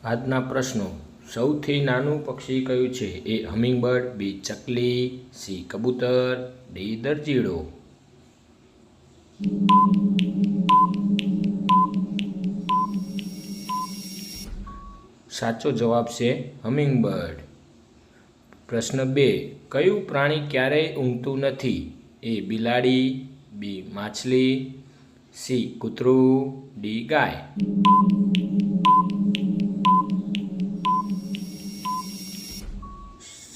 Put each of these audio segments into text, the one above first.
આજના પ્રશ્નો. સૌથી નાનું પક્ષી કયું છે? એ હમિંગબર્ડ, બી ચકલી, સી કબૂતર, ડી દરજીડો. સાચો જવાબ છે હમિંગબર્ડ. પ્રશ્ન 2. કયું પ્રાણી ક્યારેય ઊંઘતું નથી? એ બિલાડી, બી માછલી, સી કૂતરું, ડી ગાય.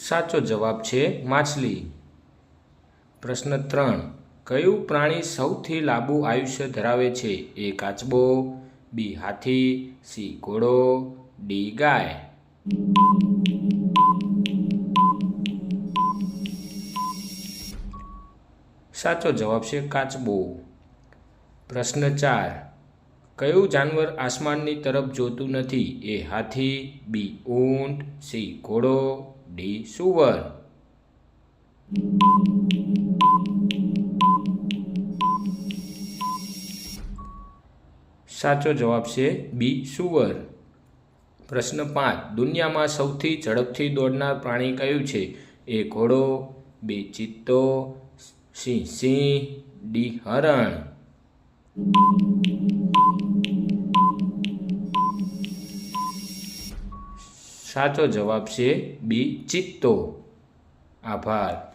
સાચો જવાબ છે માછલી. પ્રશ્ન 3. કયું પ્રાણી સૌથી લાંબુ આયુષ્ય ધરાવે છે? એ કાચબો, બી હાથી, સી ઘોડો, ડી ગાય. સાચો જવાબ છે કાચબો. પ્રશ્ન 4. કયું જાનવર આસમાનની તરફ જોતું નથી? એ હાથી, બી ઊંટ, સી ઘોડો, ડી સૂવર. સાચો જવાબ છે બી સૂવર. પ્રશ્ન 5. દુનિયામાં સૌથી ઝડપથી દોડનાર પ્રાણી કયું છે? એ ઘોડો, બી ચિત્તો, સી સિંહ, ડી હરણ. સાચો જવાબ છે બી ચિત્તો. આભાર.